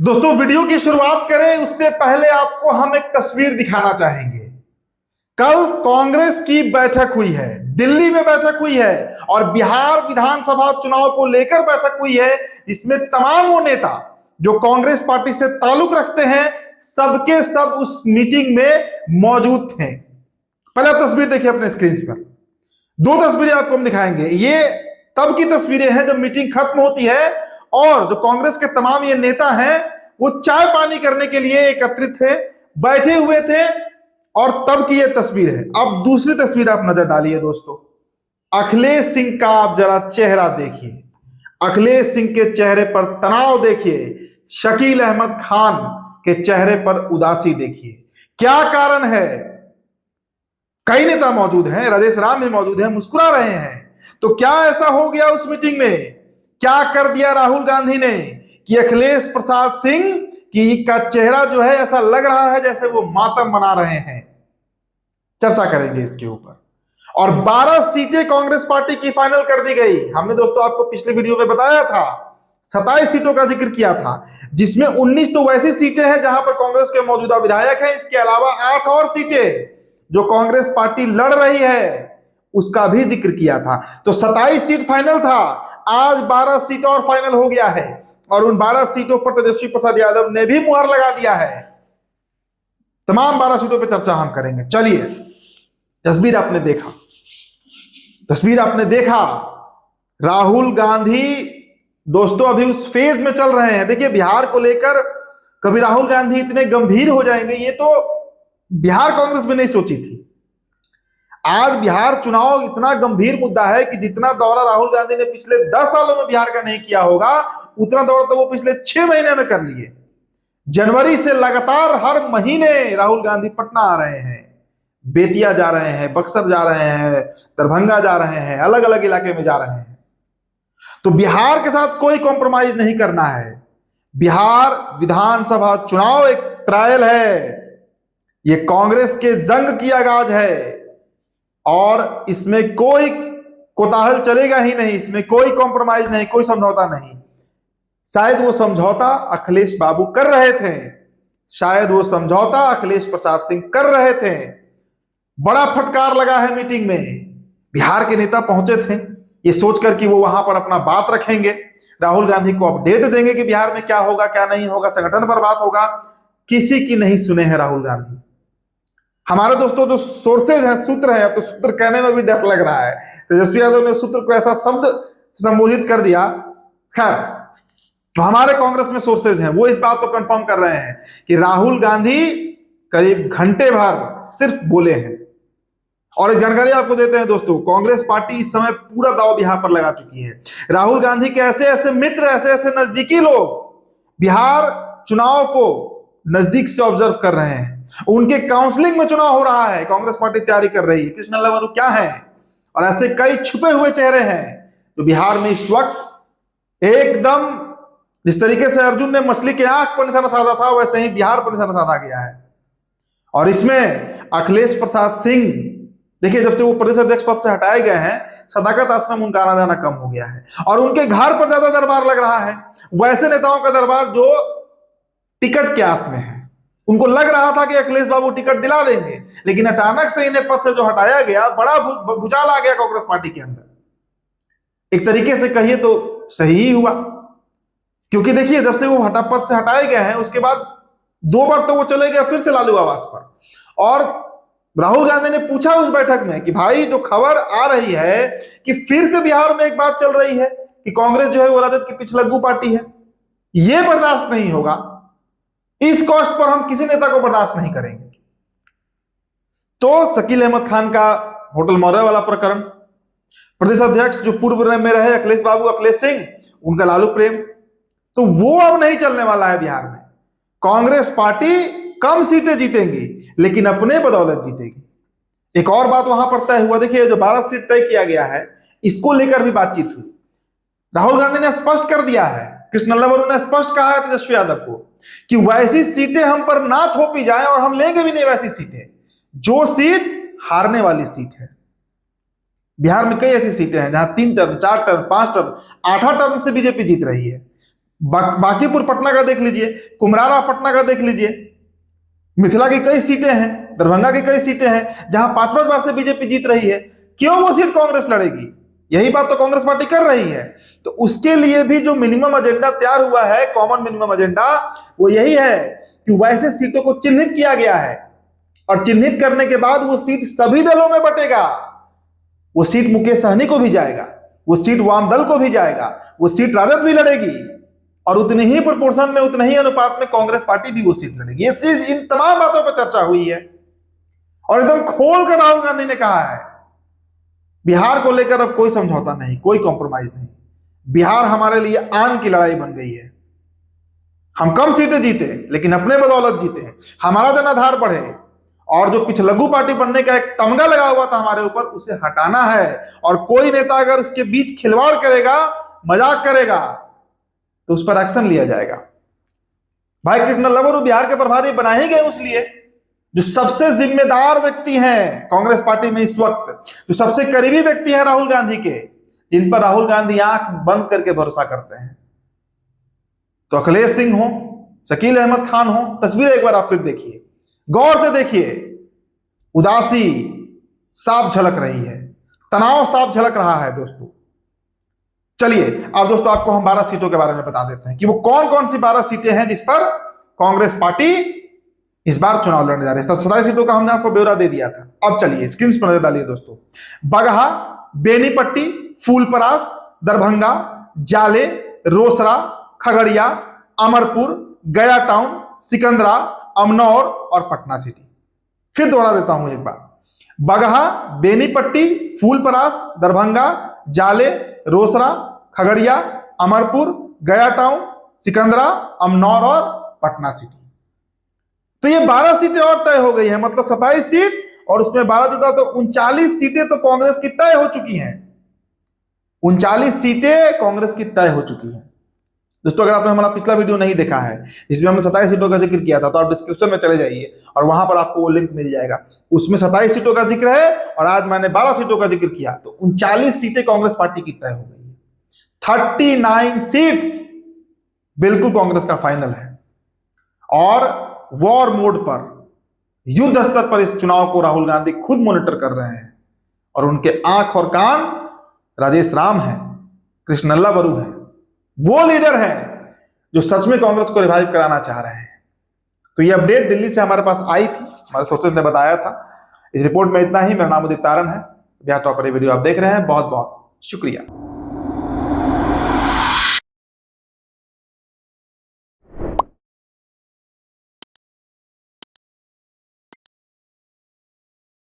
दोस्तों वीडियो की शुरुआत करें उससे पहले आपको हम एक तस्वीर दिखाना चाहेंगे। कल कांग्रेस की बैठक हुई है, दिल्ली में बैठक हुई है और बिहार विधानसभा चुनाव को लेकर बैठक हुई है। इसमें तमाम वो नेता जो कांग्रेस पार्टी से ताल्लुक रखते हैं सबके सब उस मीटिंग में मौजूद थे। पहले आप तस्वीर देखिए अपने स्क्रीन पर। दो तस्वीरें आपको हम दिखाएंगे। ये तब की तस्वीरें हैं जब मीटिंग खत्म होती है और जो कांग्रेस के तमाम ये नेता हैं वो चाय पानी करने के लिए एकत्रित थे, बैठे हुए थे और तब की ये तस्वीर है। अब दूसरी तस्वीर आप नजर डालिए दोस्तों। अखिलेश सिंह का आप जरा चेहरा देखिए, अखिलेश सिंह के चेहरे पर तनाव देखिए, शकील अहमद खान के चेहरे पर उदासी देखिए। क्या कारण है? कई नेता मौजूद हैं, राजेश राम भी मौजूद हैं, मुस्कुरा रहे हैं। तो क्या ऐसा हो गया उस मीटिंग में? क्या कर दिया राहुल गांधी ने कि अखिलेश प्रसाद सिंह का चेहरा जो है ऐसा लग रहा है जैसे वो मातम मना रहे हैं? चर्चा करेंगे इसके ऊपर। और 12 सीटें कांग्रेस पार्टी की फाइनल कर दी गई। हमने दोस्तों आपको पिछले वीडियो में बताया था, 27 सीटों का जिक्र किया था, जिसमें 19 तो वैसी सीटें हैं जहां पर कांग्रेस के मौजूदा विधायक हैं। इसके अलावा 8 और सीटें जो कांग्रेस पार्टी लड़ रही है उसका भी जिक्र किया था। तो 27 सीट फाइनल था, आज 12 सीट और फाइनल हो गया है और उन 12 सीटों पर तेजस्वी प्रसाद यादव ने भी मुहर लगा दिया है। तमाम 12 सीटों पर चर्चा हम करेंगे। चलिए, तस्वीर आपने देखा, तस्वीर आपने देखा। राहुल गांधी दोस्तों अभी उस फेज में चल रहे हैं। देखिए, बिहार को लेकर कभी राहुल गांधी इतने गंभीर हो जाएंगे ये तो बिहार कांग्रेस में नहीं सोची थी। आज बिहार चुनाव इतना गंभीर मुद्दा है कि जितना दौरा राहुल गांधी ने पिछले 10 सालों में बिहार का नहीं किया होगा उतना दौरा तो वो पिछले 6 महीने में कर लिए। जनवरी से लगातार हर महीने राहुल गांधी पटना आ रहे हैं, बेतिया जा रहे हैं, बक्सर जा रहे हैं, दरभंगा जा रहे हैं, अलग अलग इलाके में जा रहे हैं। तो बिहार के साथ कोई कॉम्प्रोमाइज नहीं करना है। बिहार विधानसभा चुनाव एक ट्रायल है, ये कांग्रेस के जंग की आगाज है और इसमें कोई कोताहल चलेगा ही नहीं, इसमें कोई कॉम्प्रोमाइज नहीं, कोई समझौता नहीं। शायद वो समझौता अखिलेश बाबू कर रहे थे, शायद वो समझौता अखिलेश प्रसाद सिंह कर रहे थे। बड़ा फटकार लगा है मीटिंग में। बिहार के नेता पहुंचे थे ये सोचकर कि वो वहां पर अपना बात रखेंगे, राहुल गांधी को अपडेट देंगे कि बिहार में क्या होगा क्या नहीं होगा, संगठन पर बात होगा। किसी की नहीं सुने हैं राहुल गांधी। हमारे दोस्तों जो सोर्सेज हैं, सूत्र है, अब तो सूत्र कहने में भी डर लग रहा है। तेजस्वी यादव ने सूत्र को ऐसा शब्द संबोधित कर दिया। खैर, तो हमारे कांग्रेस में सोर्सेज हैं, वो इस बात को कंफर्म कर रहे हैं कि राहुल गांधी करीब घंटे भर सिर्फ बोले हैं। और एक जानकारी आपको देते हैं दोस्तों, कांग्रेस पार्टी इस समय पूरा दांव बिहार पर लगा चुकी है। राहुल गांधी के ऐसे ऐसे मित्र, ऐसे ऐसे नजदीकी लोग बिहार चुनाव को नजदीक से ऑब्जर्व कर रहे हैं। उनके काउंसलिंग में चुनाव हो रहा है, कांग्रेस पार्टी तैयारी कर रही है। कृष्ण लवरू क्या है और ऐसे कई छुपे हुए चेहरे हैं जो बिहार में इस वक्त एकदम, जिस तरीके से अर्जुन ने मछली के आंख पर निशाना साधा था वैसे ही बिहार पर निशाना साधा गया है। और इसमें अखिलेश प्रसाद सिंह, देखिए जब से वो प्रदेश अध्यक्ष पद से हटाए गए हैं, सदाकत आश्रम उनका आना जाना कम हो गया है और उनके घर पर ज्यादा दरबार लग रहा है। वैसे नेताओं का दरबार जो टिकट के आस में है, उनको लग रहा था कि अखिलेश बाबू टिकट दिला देंगे, लेकिन अचानक से इन्हें पद से जो हटाया गया, बड़ा भूचाल आ गया कांग्रेस पार्टी के अंदर। एक तरीके से कहिए तो सही ही हुआ, क्योंकि देखिए जब से वो पद से हटाए गए हैं उसके बाद 2 बार तो वो चले गए फिर से लालू आवास पर। और राहुल गांधी ने पूछा उस बैठक में कि भाई जो खबर आ रही है कि फिर से बिहार में एक बात चल रही है कि कांग्रेस जो है वो राजद की पिछलग्गू पार्टी है, ये बर्दाश्त नहीं होगा, इस कॉस्ट पर हम किसी नेता को बर्दाश्त नहीं करेंगे। तो शकील अहमद खान का होटल मौर्य वाला प्रकरण, प्रदेश अध्यक्ष जो पूर्व में रहे अखिलेश बाबू, अखिलेश सिंह, उनका लालू प्रेम, तो वो अब नहीं चलने वाला है बिहार में। कांग्रेस पार्टी कम सीटें जीतेंगी लेकिन अपने बदौलत जीतेगी। एक और बात वहां पर तय हुआ, देखिए जो 12 सीट तय किया गया है इसको लेकर भी बातचीत हुई। राहुल गांधी ने स्पष्ट कर दिया है, कृष्ण लवरू ने स्पष्ट कहा है तेजस्वी यादव को कि वैसी सीटें हम पर ना थोपी जाए और हम लेंगे भी नहीं वैसी सीटें। जो सीट हारने वाली सीट है, बिहार में कई ऐसी सीटें हैं जहां 3 टर्म, 4 टर्म, 5 टर्म, 8 टर्म से बीजेपी जीत रही है। बांकीपुर पटना का देख लीजिए, कुमरारा पटना का देख लीजिए, मिथिला की कई सीटें हैं, दरभंगा की कई सीटें हैं जहां 5-5 बार से बीजेपी जीत रही है। क्यों वो सीट कांग्रेस लड़ेगी? यही बात तो कांग्रेस पार्टी कर रही है। तो उसके लिए भी जो मिनिमम एजेंडा तैयार हुआ है, कॉमन मिनिमम एजेंडा, वो यही है कि वैसे सीटों को चिन्हित किया गया है और चिन्हित करने के बाद वो सीट सभी दलों में बटेगा। वो सीट मुकेश सहनी को भी जाएगा, वो सीट वाम दल को भी जाएगा, वो सीट राजद भी लड़ेगी और उतनी ही प्रोपोर्शन में, उतने ही अनुपात में कांग्रेस पार्टी भी वो सीट लड़ेगी। ये चीज, इन तमाम बातों पर चर्चा हुई है और एकदम खोल कर राहुल गांधी ने कहा है बिहार को लेकर अब कोई समझौता नहीं, कोई कॉम्प्रोमाइज नहीं। बिहार हमारे लिए आन की लड़ाई बन गई है। हम कम सीटें जीते लेकिन अपने बदौलत जीते, हमारा जनाधार बढ़े और जो पिछलग्गू पार्टी बनने का एक तमगा लगा हुआ था हमारे ऊपर, उसे हटाना है। और कोई नेता अगर इसके बीच खिलवाड़ करेगा, मजाक करेगा, तो उस पर एक्शन लिया जाएगा। भाई कृष्णलल्ला बरू बिहार के प्रभारी बना ही गए उसलिए, जो सबसे जिम्मेदार व्यक्ति हैं कांग्रेस पार्टी में इस वक्त, जो सबसे करीबी व्यक्ति हैं राहुल गांधी के, जिन पर राहुल गांधी आंख बंद करके भरोसा करते हैं। तो अखिलेश सिंह हो, शकील अहमद खान हो, तस्वीर एक बार आप फिर देखिए, गौर से देखिए। उदासी साफ झलक रही है, तनाव साफ झलक रहा है दोस्तों। चलिए अब दोस्तों आपको हम 12 सीटों के बारे में बता देते हैं कि वो कौन कौन सी 12 सीटें हैं जिस पर कांग्रेस पार्टी इस बार चुनाव लड़ने जा रही है। 27 सीटों का हमने आपको ब्यौरा दे दिया था। अब चलिए स्क्रीन पर नजर डालिए दोस्तों। बगहा, बेनीपट्टी, फूलपरास, दरभंगा, जाले, रोसड़ा, खगड़िया, अमरपुर, गया टाउन, सिकंदरा, अमनौर और पटना सिटी। फिर दोहरा देता हूं एक बार। बगहा, बेनीपट्टी, फूलपरास, दरभंगा, जाले, रोसड़ा, खगड़िया, अमरपुर, गया टाउन, सिकंदरा, अमनौर और पटना सिटी। तो ये 12 सीटें और तय हो गई हैं, मतलब 27 सीट और उसमें 12 जुटा तो 39 सीटें तो कांग्रेस की तय हो चुकी हैं। 39 सीटें कांग्रेस की तय हो चुकी हैं दोस्तों। अगर आपने हमारा पिछला वीडियो नहीं देखा है जिसमें हमने 27 सीटों का जिक्र किया था, तो आप डिस्क्रिप्शन में चले जाइए और वहां पर आपको वो लिंक मिल जाएगा। उसमें 27 सीटों का जिक्र है और आज मैंने 12 सीटों का जिक्र किया, तो 39 सीटें कांग्रेस पार्टी की तय हो गई है। 39 सीट्स बिल्कुल कांग्रेस का फाइनल है और वॉर मोड पर, युद्ध स्तर पर इस चुनाव को राहुल गांधी खुद मॉनिटर कर रहे हैं और उनके आंख और कान राजेश राम हैं, कृष्णलल्ला बरू हैं, वो लीडर हैं जो सच में कांग्रेस को रिवाइव कराना चाह रहे हैं। तो ये अपडेट दिल्ली से हमारे पास आई थी, हमारे सोर्सेज ने बताया था। इस रिपोर्ट में इतना ही। मेरा नाम उदित तारण है, बिहार टॉपर वीडियो आप देख रहे हैं। बहुत बहुत शुक्रिया।